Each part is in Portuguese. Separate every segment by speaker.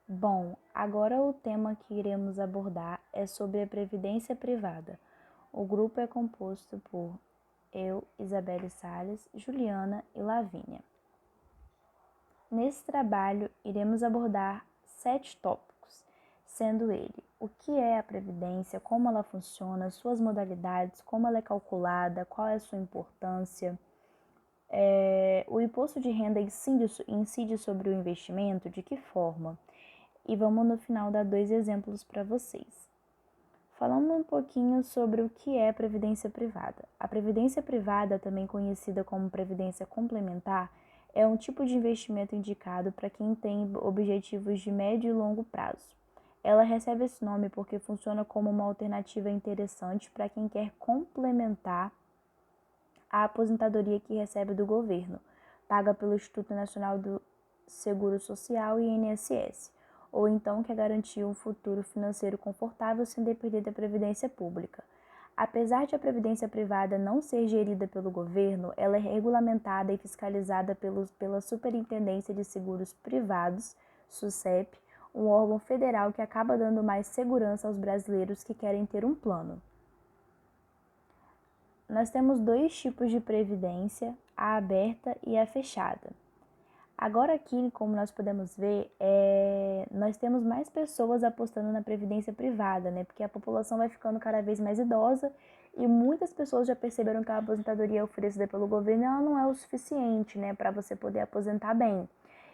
Speaker 1: Bom, agora o tema que iremos abordar é sobre a previdência privada. O grupo é composto por eu, Isabelle Salles, Juliana e Lavínia. Nesse trabalho, iremos abordar 7 tópicos, sendo ele o que é a previdência, como ela funciona, suas modalidades, como ela é calculada, qual é a sua importância, o imposto de renda incide sobre o investimento, de que forma? E vamos no final dar 2 exemplos para vocês. Falando um pouquinho sobre o que é previdência privada. A previdência privada, também conhecida como previdência complementar, é um tipo de investimento indicado para quem tem objetivos de médio e longo prazo. Ela recebe esse nome porque funciona como uma alternativa interessante para quem quer complementar a aposentadoria que recebe do governo, paga pelo Instituto Nacional do Seguro Social e INSS, ou então quer garantir um futuro financeiro confortável sem depender da previdência pública. Apesar de a previdência privada não ser gerida pelo governo, ela é regulamentada e fiscalizada pela Superintendência de Seguros Privados, SUSEP, um órgão federal que acaba dando mais segurança aos brasileiros que querem ter um plano. Nós temos 2 tipos de previdência, a aberta e a fechada. Agora aqui, como nós podemos ver, nós temos mais pessoas apostando na previdência privada, né? Porque a população vai ficando cada vez mais idosa e muitas pessoas já perceberam que a aposentadoria oferecida pelo governo ela não é o suficiente, né, para você poder aposentar bem.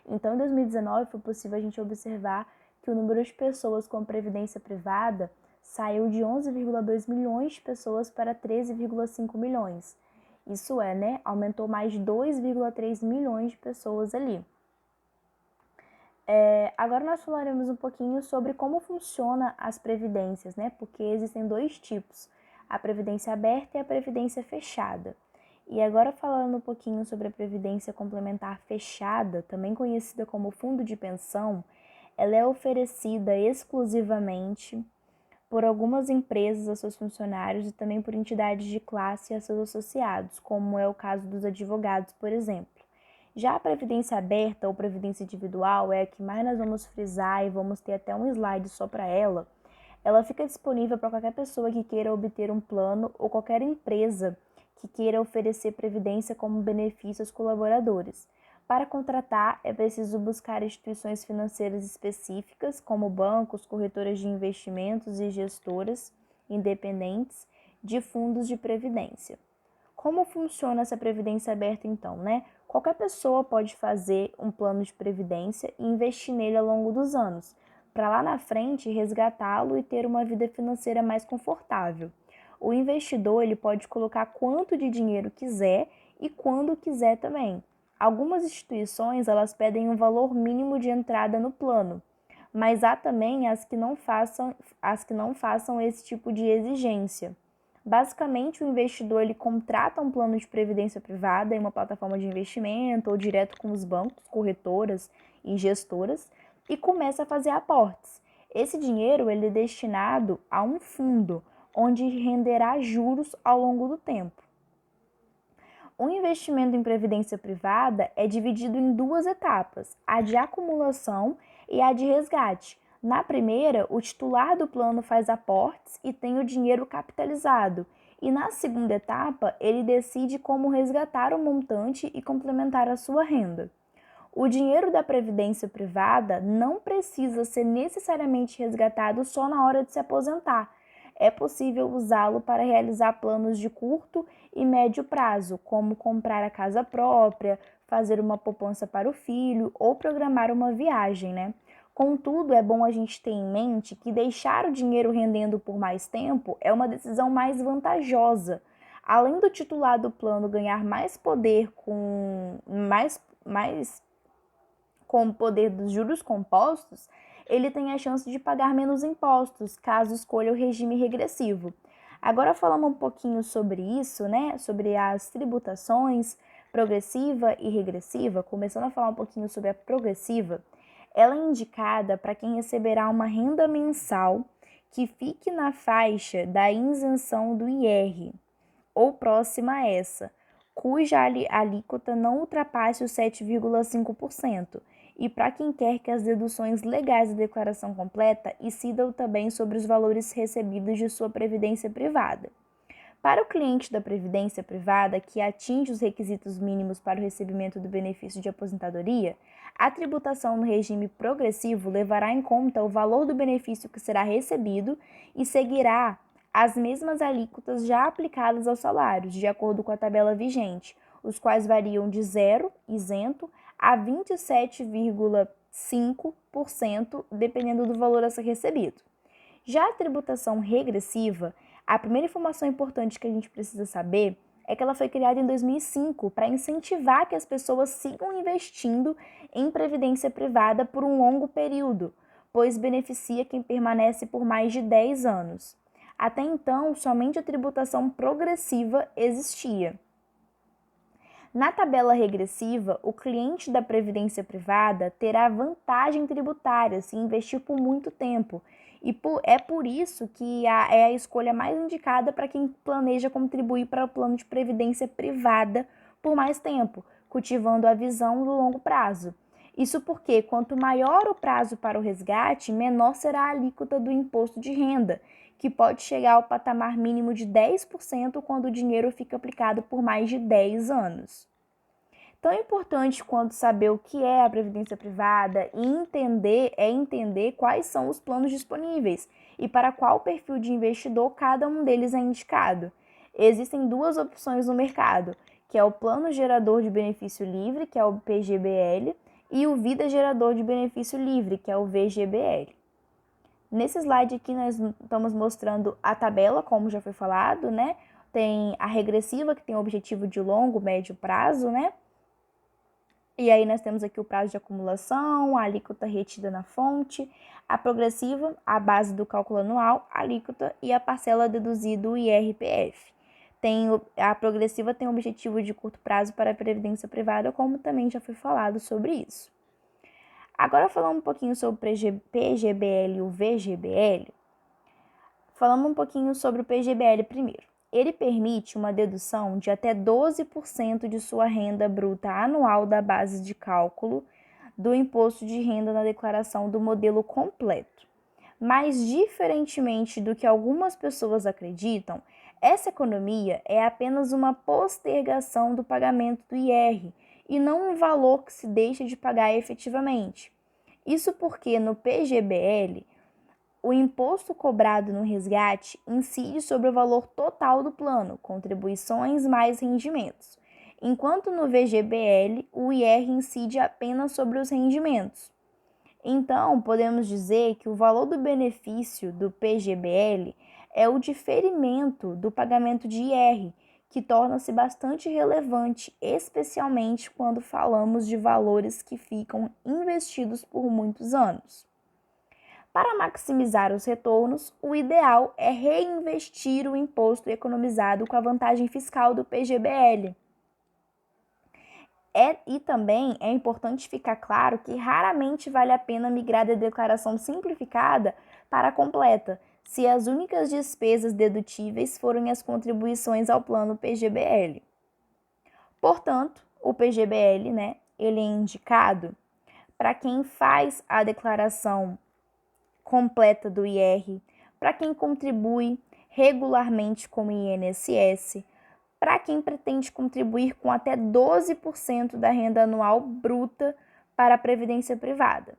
Speaker 1: Então, em 2019, foi possível a gente observar que o número de pessoas com previdência privada saiu de 11,2 milhões de pessoas para 13,5 milhões. Isso é, né? Aumentou mais de 2,3 milhões de pessoas ali. Agora nós falaremos um pouquinho sobre como funciona as previdências, né? Porque existem 2 tipos, a previdência aberta e a previdência fechada. E agora falando um pouquinho sobre a previdência complementar fechada, também conhecida como fundo de pensão, ela é oferecida exclusivamente por algumas empresas a seus funcionários e também por entidades de classe a seus associados, como é o caso dos advogados, por exemplo. Já a previdência aberta ou previdência individual é a que mais nós vamos frisar e vamos ter até um slide só para ela. Ela fica disponível para qualquer pessoa que queira obter um plano ou qualquer empresa que queira oferecer previdência como benefício aos colaboradores. Para contratar, é preciso buscar instituições financeiras específicas, como bancos, corretoras de investimentos e gestoras independentes de fundos de previdência. Como funciona essa previdência aberta então, né? Qualquer pessoa pode fazer um plano de previdência e investir nele ao longo dos anos, para lá na frente resgatá-lo e ter uma vida financeira mais confortável. O investidor ele pode colocar quanto de dinheiro quiser e quando quiser também. Algumas instituições elas pedem um valor mínimo de entrada no plano, mas há também as que não façam esse tipo de exigência. Basicamente, o investidor ele contrata um plano de previdência privada em uma plataforma de investimento ou direto com os bancos, corretoras e gestoras e começa a fazer aportes. Esse dinheiro ele é destinado a um fundo, onde renderá juros ao longo do tempo. O investimento em previdência privada é dividido em 2 etapas, a de acumulação e a de resgate. Na primeira, o titular do plano faz aportes e tem o dinheiro capitalizado. E na segunda etapa, ele decide como resgatar o montante e complementar a sua renda. O dinheiro da previdência privada não precisa ser necessariamente resgatado só na hora de se aposentar. É possível usá-lo para realizar planos de curto e médio prazo, como comprar a casa própria, fazer uma poupança para o filho ou programar uma viagem, né? Contudo, é bom a gente ter em mente que deixar o dinheiro rendendo por mais tempo é uma decisão mais vantajosa. Além do titular do plano ganhar mais poder com o poder dos juros compostos, ele tem a chance de pagar menos impostos, caso escolha o regime regressivo. Agora falando um pouquinho sobre isso, né, sobre as tributações progressiva e regressiva, começando a falar um pouquinho sobre a progressiva, ela é indicada para quem receberá uma renda mensal que fique na faixa da isenção do IR, ou próxima a essa, cuja alíquota não ultrapasse os 7,5%, e para quem quer que as deduções legais da declaração completa incidam também sobre os valores recebidos de sua previdência privada. Para o cliente da previdência privada que atinge os requisitos mínimos para o recebimento do benefício de aposentadoria, a tributação no regime progressivo levará em conta o valor do benefício que será recebido e seguirá as mesmas alíquotas já aplicadas aos salários, de acordo com a tabela vigente, os quais variam de 0, isento, a 27,5%, dependendo do valor a ser recebido. Já a tributação regressiva, a primeira informação importante que a gente precisa saber é que ela foi criada em 2005 para incentivar que as pessoas sigam investindo em previdência privada por um longo período, pois beneficia quem permanece por mais de 10 anos. Até então, somente a tributação progressiva existia. Na tabela regressiva, o cliente da previdência privada terá vantagem tributária se investir por muito tempo, e é por isso que é a escolha mais indicada para quem planeja contribuir para o plano de previdência privada por mais tempo, cultivando a visão do longo prazo. Isso porque, quanto maior o prazo para o resgate, menor será a alíquota do imposto de renda, que pode chegar ao patamar mínimo de 10% quando o dinheiro fica aplicado por mais de 10 anos. Tão importante quanto saber o que é a previdência privada e entender quais são os planos disponíveis e para qual perfil de investidor cada um deles é indicado. Existem duas opções no mercado, que é o Plano Gerador de Benefício Livre, que é o PGBL, e o Vida Gerador de Benefício Livre, que é o VGBL. Nesse slide aqui nós estamos mostrando a tabela, como já foi falado, né? Tem a regressiva, que tem o objetivo de longo, médio prazo, né? E aí nós temos aqui o prazo de acumulação, a alíquota retida na fonte, a progressiva, a base do cálculo anual, a alíquota e a parcela deduzida do IRPF. A progressiva tem o objetivo de curto prazo para a previdência privada, como também já foi falado sobre isso. Agora falando um pouquinho sobre o PGBL e o VGBL, falando um pouquinho sobre o PGBL primeiro. Ele permite uma dedução de até 12% de sua renda bruta anual da base de cálculo do imposto de renda na declaração do modelo completo. Mas, diferentemente do que algumas pessoas acreditam, essa economia é apenas uma postergação do pagamento do IR e não um valor que se deixa de pagar efetivamente. Isso porque no PGBL, o imposto cobrado no resgate incide sobre o valor total do plano, contribuições mais rendimentos, enquanto no VGBL o IR incide apenas sobre os rendimentos. Então, podemos dizer que o valor do benefício do PGBL é o diferimento do pagamento de IR, que torna-se bastante relevante, especialmente quando falamos de valores que ficam investidos por muitos anos. Para maximizar os retornos, o ideal é reinvestir o imposto economizado com a vantagem fiscal do PGBL. E também é importante ficar claro que raramente vale a pena migrar da declaração simplificada para a completa, se as únicas despesas dedutíveis forem as contribuições ao plano PGBL. Portanto, o PGBL, ele é indicado para quem faz a declaração completa do IR, para quem contribui regularmente com o INSS, para quem pretende contribuir com até 12% da renda anual bruta para a previdência privada.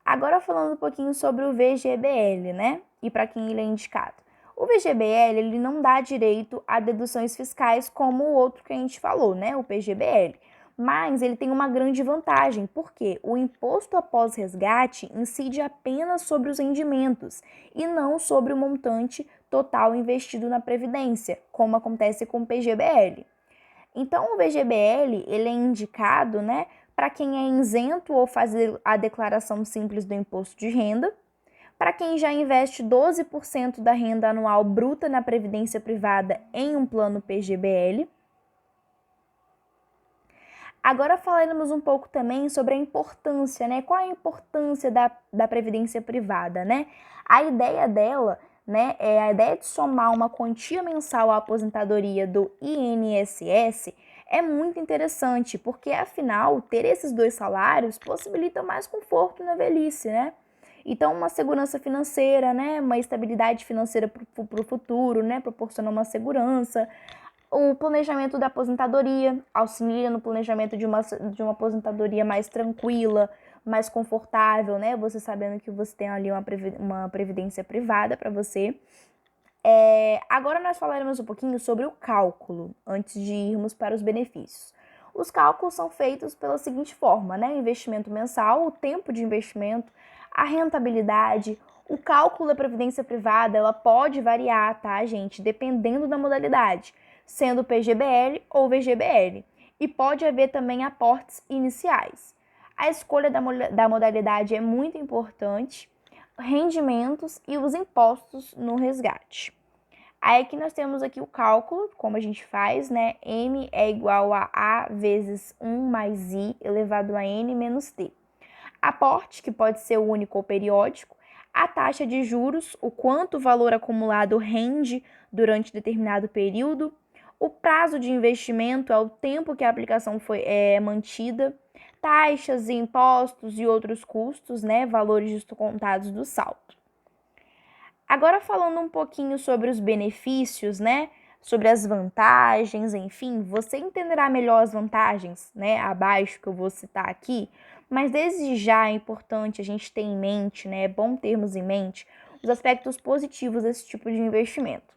Speaker 1: Agora falando um pouquinho sobre o VGBL, e para quem ele é indicado. O VGBL, ele não dá direito a deduções fiscais como o outro que a gente falou, o PGBL. Mas ele tem uma grande vantagem, porque o imposto após resgate incide apenas sobre os rendimentos e não sobre o montante total investido na previdência, como acontece com o PGBL. Então, o VGBL ele é indicado para quem é isento ou faz a declaração simples do imposto de renda, para quem já investe 12% da renda anual bruta na previdência privada em um plano PGBL. Agora falaremos um pouco também sobre a importância, Qual é a importância da previdência privada, A ideia dela, é a ideia de somar uma quantia mensal à aposentadoria do INSS, é muito interessante, porque afinal, ter esses dois salários possibilita mais conforto na velhice, né? Então, uma segurança financeira, né? Uma estabilidade financeira para o futuro, né? Proporciona uma segurança. O planejamento da aposentadoria auxilia no planejamento de uma aposentadoria mais tranquila, mais confortável, né? Você sabendo que você tem ali uma previdência privada para você. Agora nós falaremos um pouquinho sobre o cálculo, antes de irmos para os benefícios. Os cálculos são feitos pela seguinte forma, né? Investimento mensal, o tempo de investimento, a rentabilidade. O cálculo da previdência privada, ela pode variar, tá, gente? Dependendo da modalidade, sendo PGBL ou VGBL. E pode haver também aportes iniciais. A escolha da modalidade é muito importante, rendimentos e os impostos no resgate. Aí aqui nós temos aqui o cálculo, como a gente faz, né? M é igual a A vezes 1 mais I elevado a N menos T. Aporte, que pode ser único ou periódico. A taxa de juros, o quanto o valor acumulado rende durante determinado período. O prazo de investimento é o tempo que a aplicação foi mantida. Taxas, impostos e outros custos, né? Valores descontados do saldo. Agora falando um pouquinho sobre os benefícios, né? Sobre as vantagens, enfim, você entenderá melhor as vantagens, né? Abaixo que eu vou citar aqui, mas desde já é importante a gente ter em mente, né? É bom termos em mente os aspectos positivos desse tipo de investimento.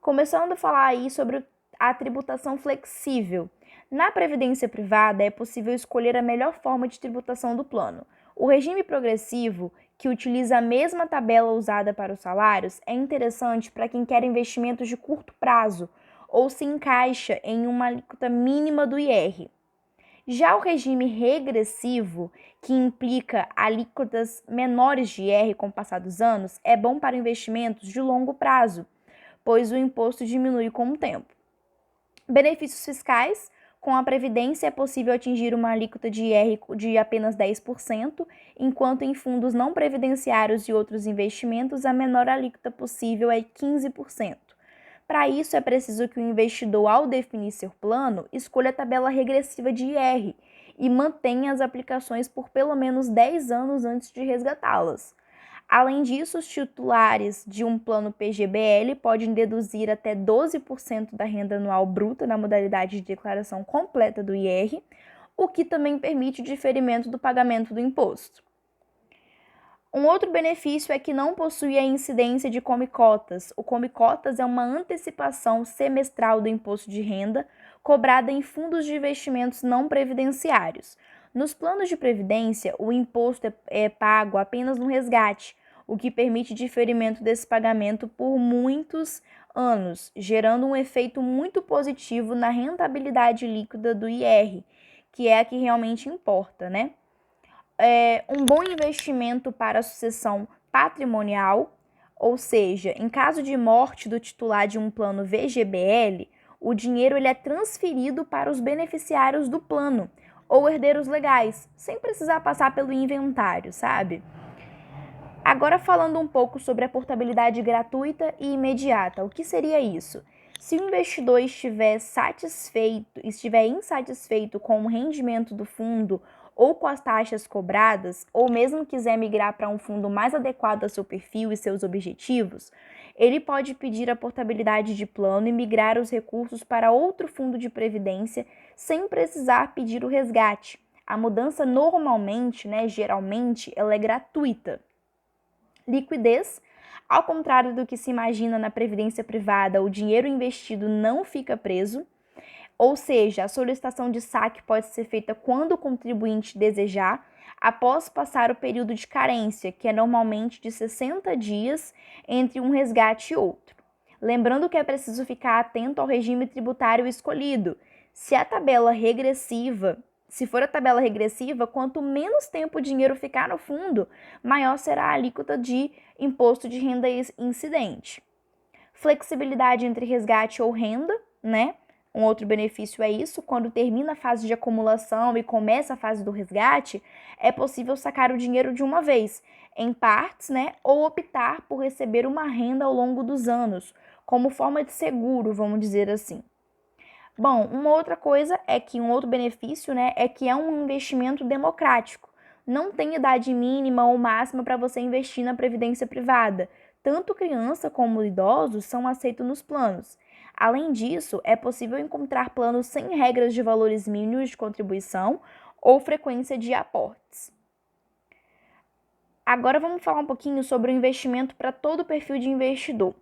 Speaker 1: Começando a falar aí sobre a tributação flexível. Na previdência privada, é possível escolher a melhor forma de tributação do plano. O regime progressivo, que utiliza a mesma tabela usada para os salários, é interessante para quem quer investimentos de curto prazo ou se encaixa em uma alíquota mínima do IR. Já o regime regressivo, que implica alíquotas menores de IR com o passar dos anos, é bom para investimentos de longo prazo, pois o imposto diminui com o tempo. Benefícios fiscais. Com a Previdência é possível atingir uma alíquota de IR de apenas 10%, enquanto em fundos não previdenciários e outros investimentos a menor alíquota possível é 15%. Para isso, é preciso que o investidor, ao definir seu plano, escolha a tabela regressiva de IR e mantenha as aplicações por pelo menos 10 anos antes de resgatá-las. Além disso, os titulares de um plano PGBL podem deduzir até 12% da renda anual bruta na modalidade de declaração completa do IR, o que também permite o diferimento do pagamento do imposto. Um outro benefício é que não possui a incidência de come-cotas. O come-cotas é uma antecipação semestral do imposto de renda cobrada em fundos de investimentos não previdenciários. Nos planos de previdência, o imposto é pago apenas no resgate, o que permite diferimento desse pagamento por muitos anos, gerando um efeito muito positivo na rentabilidade líquida do IR, que é a que realmente importa, né? Um bom investimento para a sucessão patrimonial, ou seja, em caso de morte do titular de um plano VGBL, o dinheiro ele é transferido para os beneficiários do plano ou herdeiros legais, sem precisar passar pelo inventário, sabe? Agora falando um pouco sobre a portabilidade gratuita e imediata, o que seria isso? Se o investidor estiver insatisfeito com o rendimento do fundo ou com as taxas cobradas, ou mesmo quiser migrar para um fundo mais adequado ao seu perfil e seus objetivos, ele pode pedir a portabilidade de plano e migrar os recursos para outro fundo de previdência sem precisar pedir o resgate. A mudança normalmente, geralmente, ela é gratuita. Liquidez. Ao contrário do que se imagina na previdência privada, o dinheiro investido não fica preso, ou seja, a solicitação de saque pode ser feita quando o contribuinte desejar, após passar o período de carência, que é normalmente de 60 dias entre um resgate e outro. Lembrando que é preciso ficar atento ao regime tributário escolhido. Se for a tabela regressiva, quanto menos tempo o dinheiro ficar no fundo, maior será a alíquota de imposto de renda incidente. Flexibilidade entre resgate ou renda, né? Um outro benefício é isso, quando termina a fase de acumulação e começa a fase do resgate, é possível sacar o dinheiro de uma vez, em partes, né? Ou optar por receber uma renda ao longo dos anos, como forma de seguro, vamos dizer assim. Bom, uma outra coisa é que um outro benefício, né, é que é um investimento democrático. Não tem idade mínima ou máxima para você investir na previdência privada. Tanto criança como idosos são aceitos nos planos. Além disso, é possível encontrar planos sem regras de valores mínimos de contribuição ou frequência de aportes. Agora vamos falar um pouquinho sobre o investimento para todo o perfil de investidor.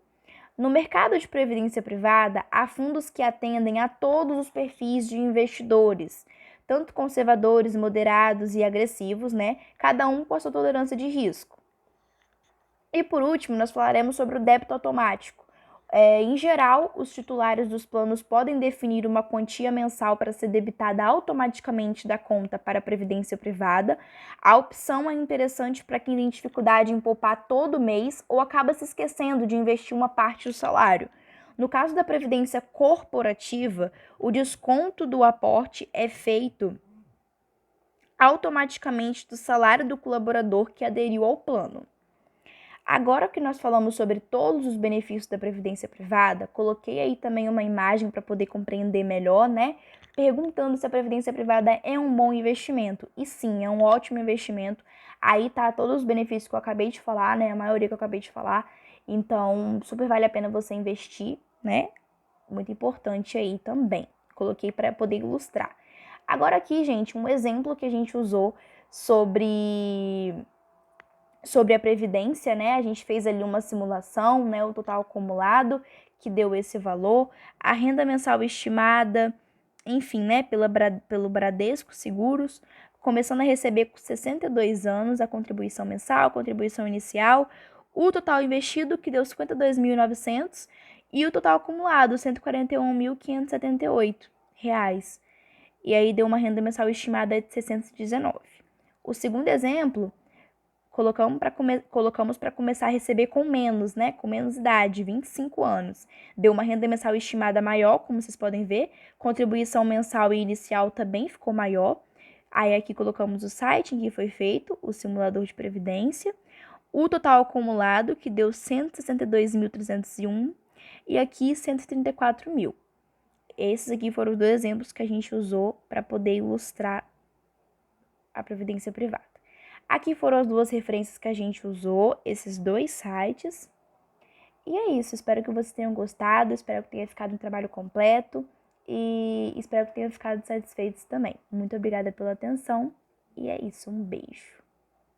Speaker 1: No mercado de previdência privada, há fundos que atendem a todos os perfis de investidores, tanto conservadores, moderados e agressivos, né? Cada um com a sua tolerância de risco. E por último, nós falaremos sobre o débito automático. Em geral, os titulares dos planos podem definir uma quantia mensal para ser debitada automaticamente da conta para a previdência privada. A opção é interessante para quem tem dificuldade em poupar todo mês ou acaba se esquecendo de investir uma parte do salário. No caso da previdência corporativa, o desconto do aporte é feito automaticamente do salário do colaborador que aderiu ao plano. Agora que nós falamos sobre todos os benefícios da previdência privada, coloquei aí também uma imagem para poder compreender melhor, né? Perguntando se a previdência privada é um bom investimento. E sim, é um ótimo investimento. Aí tá todos os benefícios que eu acabei de falar, né? A maioria que eu acabei de falar. Então, super vale a pena você investir, né? Muito importante aí também. Coloquei para poder ilustrar. Agora aqui, gente, um exemplo que a gente usou sobre a previdência, né? A gente fez ali uma simulação, né? O total acumulado que deu esse valor, a renda mensal estimada, enfim, né? Pelo Bradesco Seguros, começando a receber com 62 anos a contribuição mensal, a contribuição inicial, o total investido que deu 52.900 e o total acumulado 141.578 reais. E aí deu uma renda mensal estimada de 619. O segundo exemplo colocamos para começar a receber com menos, né? Com menos idade, 25 anos. Deu uma renda mensal estimada maior, como vocês podem ver. Contribuição mensal e inicial também ficou maior. Aí aqui colocamos o site em que foi feito, o simulador de previdência. O total acumulado, que deu 162.301. E aqui 134 mil. Esses aqui foram os dois exemplos que a gente usou para poder ilustrar a previdência privada. Aqui foram as duas referências que a gente usou, esses dois sites. E é isso, espero que vocês tenham gostado, espero que tenha ficado um trabalho completo e espero que tenham ficado satisfeitos também. Muito obrigada pela atenção e é isso, um beijo.